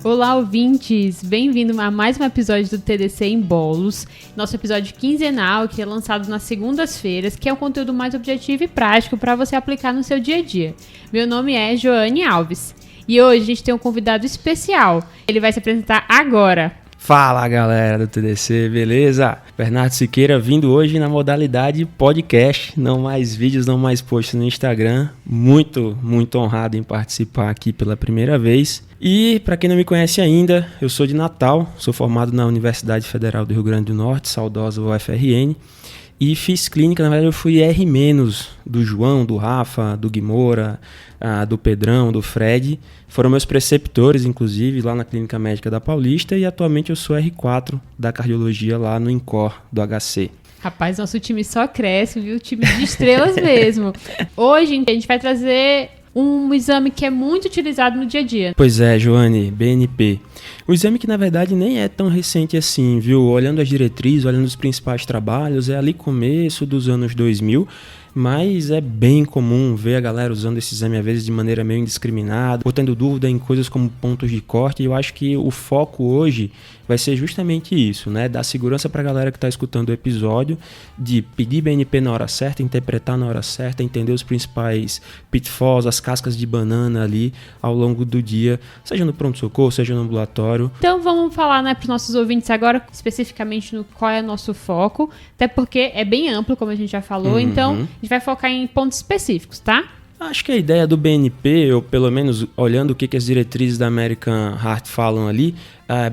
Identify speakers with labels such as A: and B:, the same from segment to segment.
A: Olá, ouvintes! Bem-vindo a mais um episódio do TDC em Bolos, nosso episódio quinzenal que é lançado nas segundas-feiras, que é um conteúdo mais objetivo e prático para você aplicar no seu dia a dia. Meu nome é Joane Alves e hoje a gente tem um convidado especial. Ele vai se apresentar agora.
B: Fala, galera do TDC, beleza? Bernardo Siqueira vindo hoje na modalidade podcast, não mais vídeos, não mais posts no Instagram. Muito honrado em participar aqui pela primeira vez. E para quem não me conhece ainda, eu sou de Natal, sou formado na Universidade Federal do Rio Grande do Norte, saudosa UFRN. E fiz clínica, na verdade eu fui R- do João, do Rafa, do Guimora, do Pedrão, do Fred. Foram meus preceptores, inclusive, lá na Clínica Médica da Paulista. E atualmente eu sou R4 da Cardiologia lá no INCOR do HC.
A: Rapaz, nosso time só cresce, viu? Time de estrelas mesmo. Hoje a gente vai trazer um exame que é muito utilizado no dia a dia.
B: Pois é, Joane, BNP. O exame que na verdade nem é tão recente assim, viu? Olhando as diretrizes, olhando os principais trabalhos, é ali começo dos anos 2000, mas é bem comum ver a galera usando esse exame às vezes de maneira meio indiscriminada, ou tendo dúvida em coisas como pontos de corte, e eu acho que o foco hoje vai ser justamente isso, né? Dar segurança para a galera que está escutando o episódio, de pedir BNP na hora certa, interpretar na hora certa, entender os principais pitfalls, as cascas de banana ali ao longo do dia, seja no pronto-socorro, seja no ambulatório.
A: Então vamos falar, né, para os nossos ouvintes agora, especificamente no qual é o nosso foco, até porque é bem amplo, como a gente já falou, então a gente vai focar em pontos específicos, tá?
B: Acho que a ideia do BNP, ou pelo menos olhando o que as diretrizes da American Heart falam ali,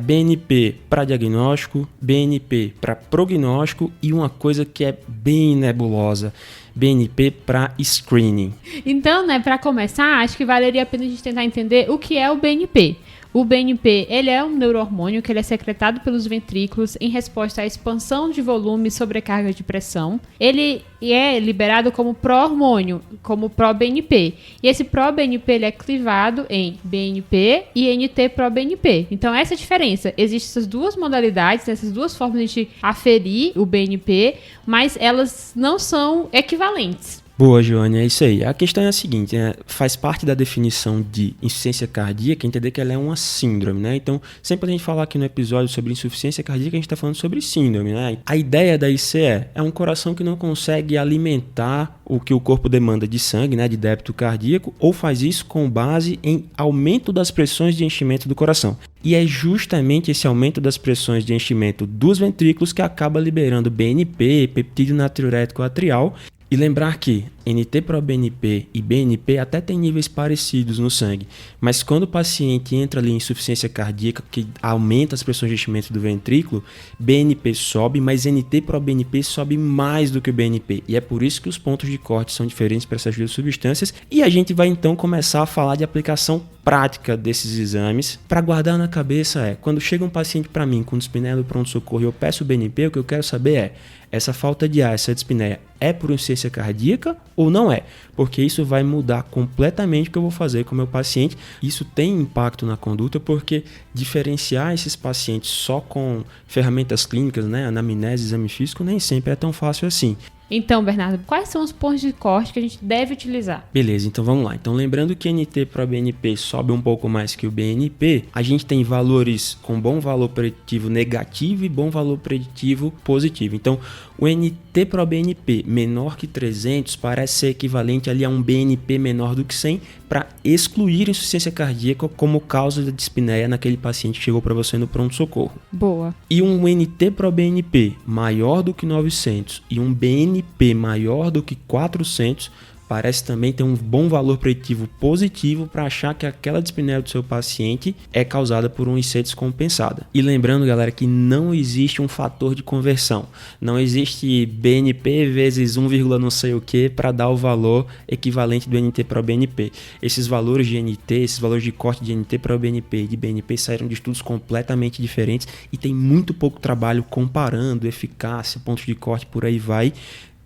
B: BNP para diagnóstico, BNP para prognóstico e uma coisa que é bem nebulosa, BNP para screening.
A: Então, né, para começar, acho que valeria a pena a gente tentar entender o que é o BNP. O BNP, ele é um neurohormônio que ele é secretado pelos ventrículos em resposta à expansão de volume e sobrecarga de pressão. Ele é liberado como pró-hormônio, como pró-BNP. E esse pró-BNP ele é clivado em BNP e NT-pró-BNP. Então, essa é a diferença. Existem essas duas modalidades, essas duas formas de a gente aferir o BNP, mas elas não são equivalentes.
B: Boa, Joane, é isso aí. A questão é a seguinte, faz parte da definição de insuficiência cardíaca entender que ela é uma síndrome, né? Então, sempre a gente falar aqui no episódio sobre insuficiência cardíaca, a gente está falando sobre síndrome, né? A ideia da ICE é um coração que não consegue alimentar o que o corpo demanda de sangue, né? De débito cardíaco, ou faz isso com base em aumento das pressões de enchimento do coração. E é justamente esse aumento das pressões de enchimento dos ventrículos que acaba liberando BNP, peptídeo natriurético atrial. E lembrar que NT-proBNP e BNP até têm níveis parecidos no sangue, mas quando o paciente entra ali em insuficiência cardíaca, que aumenta as pressões de enchimento do ventrículo, BNP sobe, mas NT-proBNP sobe mais do que o BNP. E é por isso que os pontos de corte são diferentes para essas duas substâncias. E a gente vai então começar a falar de aplicação prática desses exames. Para guardar na cabeça quando chega um paciente para mim com dispneia do pronto-socorro e eu peço o BNP, o que eu quero saber essa falta de ar, essa dispneia é por insuficiência cardíaca ou não é? Porque isso vai mudar completamente o que eu vou fazer com o meu paciente. Isso tem impacto na conduta porque diferenciar esses pacientes só com ferramentas clínicas, né, anamnese, exame físico, nem sempre é tão fácil assim.
A: Então, Bernardo, quais são os pontos de corte que a gente deve utilizar?
B: Beleza, então vamos lá. Então, lembrando que NT-proBNP sobe um pouco mais que o BNP, a gente tem valores com bom valor preditivo negativo e bom valor preditivo positivo. Então, o NT-proBNP menor que 300 parece ser equivalente ali a um BNP menor do que 100 para excluir insuficiência cardíaca como causa da dispneia naquele paciente que chegou para você no pronto-socorro.
A: Boa.
B: E um NT-proBNP maior do que 900 e um BNP maior do que 400 parece também ter um bom valor preditivo positivo para achar que aquela dispneia do seu paciente é causada por um IC descompensada. E lembrando, galera, que não existe um fator de conversão. Não existe BNP vezes 1, não sei o que para dar o valor equivalente do NT para o BNP. Esses valores de NT, esses valores de corte de NT para o BNP e de BNP saíram de estudos completamente diferentes e tem muito pouco trabalho comparando eficácia, pontos de corte, por aí vai,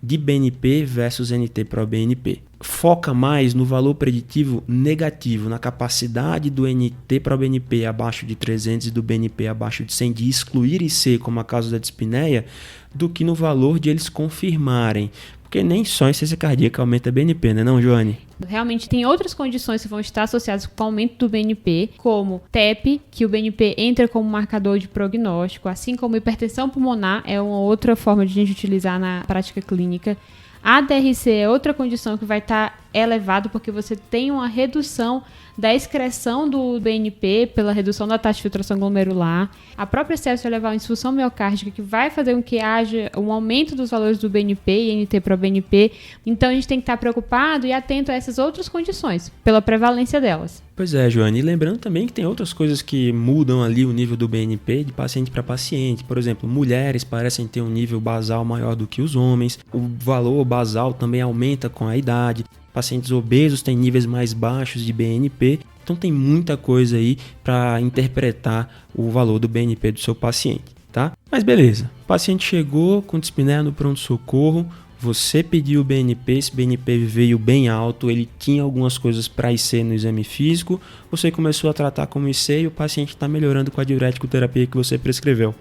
B: de BNP versus NT-proBNP. Foca mais no valor preditivo negativo, na capacidade do NT-proBNP abaixo de 300 e do BNP abaixo de 100 de excluir IC como a causa da dispneia, do que no valor de eles confirmarem. Porque nem só a insuficiência cardíaca aumenta BNP, né não, Joane?
A: Realmente tem outras condições que vão estar associadas com o aumento do BNP, como TEP, que o BNP entra como marcador de prognóstico, assim como hipertensão pulmonar é uma outra forma de a gente utilizar na prática clínica. A DRC é outra condição que vai estar elevado porque você tem uma redução da excreção do BNP pela redução da taxa de filtração glomerular. A própria sepse vai levar a uma insuficiência miocárdica que vai fazer com que haja um aumento dos valores do BNP e NT para o BNP. Então a gente tem que estar preocupado e atento a essas outras condições, pela prevalência delas.
B: Pois é, Joane, e lembrando também que tem outras coisas que mudam ali o nível do BNP de paciente para paciente. Por exemplo, mulheres parecem ter um nível basal maior do que os homens. O valor basal também aumenta com a idade. Pacientes obesos têm níveis mais baixos de BNP. Então tem muita coisa aí para interpretar o valor do BNP do seu paciente, tá? Mas beleza, o paciente chegou com dispneia no pronto-socorro. Você pediu o BNP, esse BNP veio bem alto, ele tinha algumas coisas para IC no exame físico, você começou a tratar como IC e o paciente está melhorando com a diurético terapia que você prescreveu.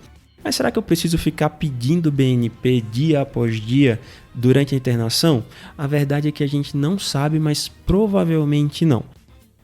B: Mas será que eu preciso ficar pedindo BNP dia após dia durante a internação? A verdade é que a gente não sabe, mas provavelmente não.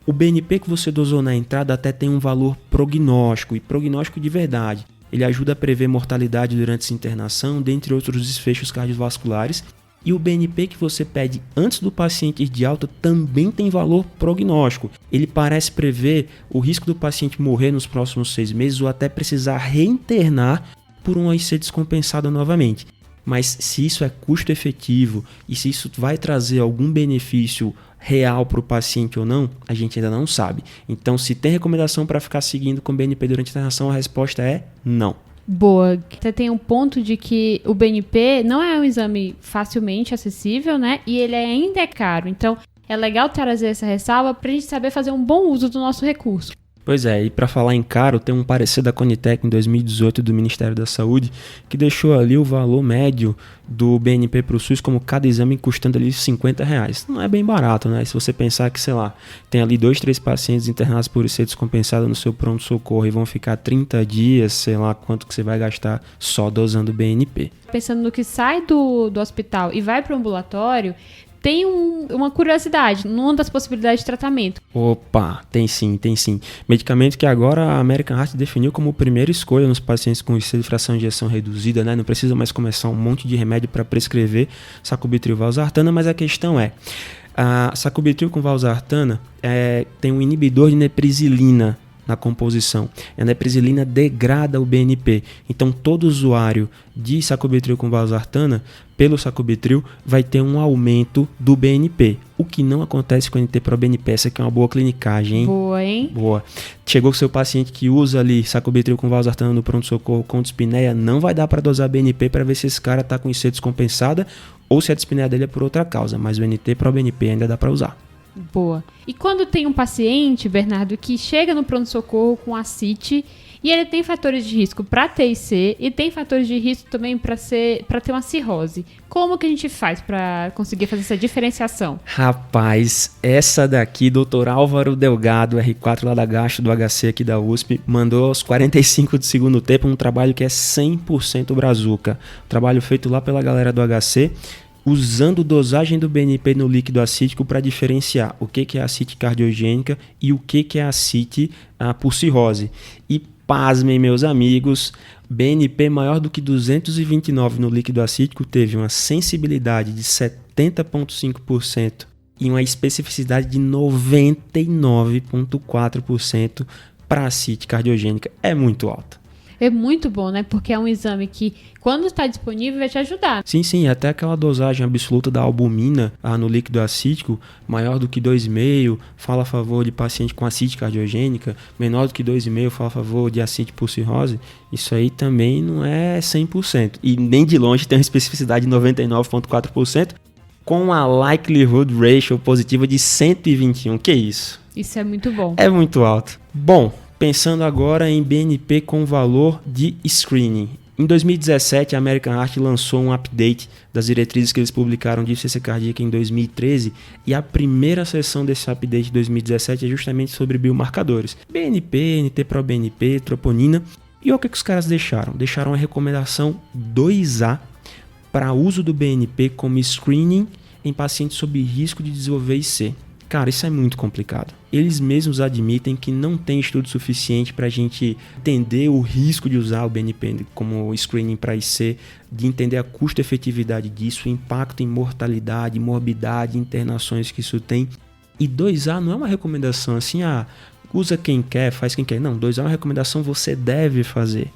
B: O BNP que você dosou na entrada até tem um valor prognóstico, e prognóstico de verdade. Ele ajuda a prever mortalidade durante essa internação, dentre outros desfechos cardiovasculares. E o BNP que você pede antes do paciente ir de alta também tem valor prognóstico. Ele parece prever o risco do paciente morrer nos próximos 6 meses ou até precisar reinternar por uma IC descompensada novamente. Mas se isso é custo efetivo e se isso vai trazer algum benefício real para o paciente ou não, a gente ainda não sabe. Então, se tem recomendação para ficar seguindo com BNP durante a internação, a resposta é não.
A: Boa. Você tem um ponto de que o BNP não é um exame facilmente acessível, né? E ele ainda é caro. Então, é legal trazer essa ressalva para a gente saber fazer um bom uso do nosso recurso.
B: Pois é, e para falar em caro, tem um parecer da Conitec em 2018 do Ministério da Saúde que deixou ali o valor médio do BNP para o SUS como cada exame custando ali R$50. Não é bem barato, né? Se você pensar que, sei lá, tem ali 2, 3 pacientes internados por IC descompensada no seu pronto-socorro e vão ficar 30 dias, sei lá quanto que você vai gastar só dosando BNP.
A: Pensando no que sai do hospital e vai para o ambulatório, tem uma curiosidade, numa das possibilidades de tratamento.
B: Opa, tem sim. Medicamento que agora a American Heart definiu como primeira escolha nos pacientes com IC de fração de ejeção reduzida, né? Não precisa mais começar um monte de remédio para prescrever sacubitril valsartana, mas a questão é, a sacubitril com valsartana tem um inibidor de neprisilina na composição. A neprisilina degrada o BNP. Então, todo usuário de sacubitril com valsartana, pelo sacubitril, vai ter um aumento do BNP. O que não acontece com o NT-proBNP. Essa aqui é uma boa clinicagem, hein?
A: Boa, hein?
B: Boa. Chegou com o seu paciente que usa ali sacubitril com valsartana no pronto-socorro com dispneia, não vai dar para dosar BNP para ver se esse cara está com IC descompensada ou se a dispneia dele é por outra causa. Mas o NT-proBNP ainda dá para usar.
A: Boa. E quando tem um paciente, Bernardo, que chega no pronto-socorro com ascite e ele tem fatores de risco para TIC e tem fatores de risco também para ter uma cirrose, como que a gente faz para conseguir fazer essa diferenciação?
B: Rapaz, essa daqui, Dr. Álvaro Delgado, R4 lá da Gastro do HC aqui da USP, mandou aos 45 do segundo tempo um trabalho que é 100% brazuca. Trabalho feito lá pela galera do HC, usando dosagem do BNP no líquido acítico para diferenciar o que é ascite cardiogênica e o que é ascite por cirrose. E pasmem, meus amigos, BNP maior do que 229 no líquido acítico teve uma sensibilidade de 70,5% e uma especificidade de 99,4% para ascite cardiogênica. É muito alta.
A: É muito bom, né? Porque é um exame que, quando está disponível, vai te ajudar.
B: Sim. Até aquela dosagem absoluta da albumina no líquido acítico, maior do que 2,5, fala a favor de paciente com ascite cardiogênica. Menor do que 2,5, fala a favor de ascite por cirrose. Isso aí também não é 100%. E nem de longe tem uma especificidade de 99,4%, com a likelihood ratio positiva de 121. Que isso?
A: Isso é muito bom.
B: É muito alto. Bom, pensando agora em BNP com valor de screening. Em 2017, a American Heart lançou um update das diretrizes que eles publicaram de insuficiência cardíaca em 2013 e a primeira sessão desse update de 2017 é justamente sobre biomarcadores. BNP, NT-proBNP, troponina. E o que os caras deixaram? Deixaram a recomendação 2A para uso do BNP como screening em pacientes sob risco de desenvolver IC. Cara, isso é muito complicado. Eles mesmos admitem que não tem estudo suficiente para a gente entender o risco de usar o BNP como screening para IC, de entender a custo-efetividade disso, o impacto em mortalidade, morbidade, internações que isso tem. E 2A não é uma recomendação assim, usa quem quer, faz quem quer. Não, 2A é uma recomendação, você deve fazer.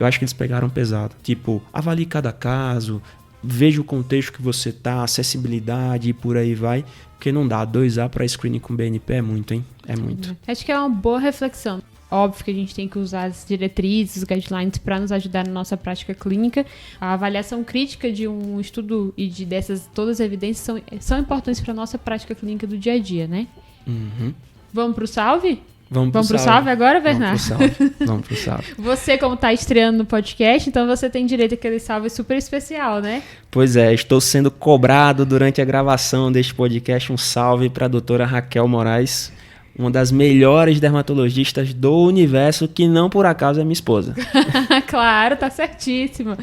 B: Eu acho que eles pegaram pesado. Tipo, avalie cada caso, veja o contexto que você tá, acessibilidade e por aí vai. Porque não dá, 2A para screening com BNP é muito, hein? É muito.
A: Acho que é uma boa reflexão. Óbvio que a gente tem que usar as diretrizes, os guidelines para nos ajudar na nossa prática clínica. A avaliação crítica de um estudo e dessas todas as evidências são importantes para a nossa prática clínica do dia a dia, né?
B: Uhum.
A: Vamos pro salve?
B: Vamos pro
A: salve agora, Bernardo?
B: Vamos pro salve.
A: Você, como tá estreando no podcast, então você tem direito àquele salve super especial, né?
B: Pois é, estou sendo cobrado durante a gravação deste podcast. Um salve para a doutora Raquel Moraes, uma das melhores dermatologistas do universo, que não por acaso é minha esposa.
A: Claro, tá certíssimo.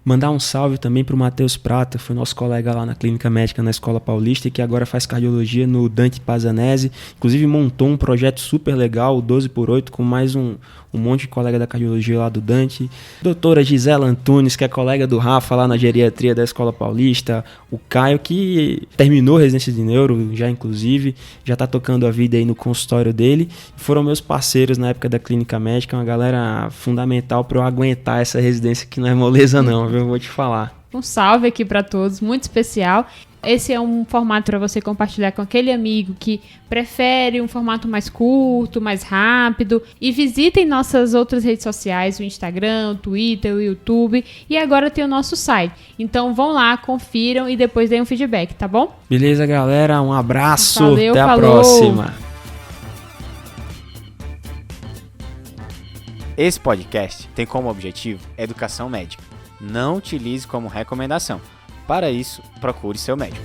B: Mandar um salve também para o Matheus Prata, foi nosso colega lá na Clínica Médica na Escola Paulista e que agora faz cardiologia no Dante Pazanese. Inclusive montou um projeto super legal, o 12x8, com mais um monte de colega da cardiologia lá do Dante. Doutora Gisela Antunes, que é colega do Rafa lá na geriatria da Escola Paulista. O Caio, que terminou a residência de neuro já inclusive, já está tocando a vida aí no consultório dele. Foram meus parceiros na época da Clínica Médica, uma galera fundamental para eu aguentar essa residência que não é moleza não, viu? Vou te falar.
A: Um salve aqui para todos, muito especial. Esse é um formato para você compartilhar com aquele amigo que prefere um formato mais curto, mais rápido. E visitem nossas outras redes sociais, o Instagram, o Twitter, o YouTube. E agora tem o nosso site. Então vão lá, confiram e depois deem um feedback, tá bom?
B: Beleza, galera. Um abraço.
A: Valeu,
B: até a
A: falou.
B: próxima.
C: Esse podcast tem como objetivo educação médica. Não utilize como recomendação. Para isso, procure seu médico.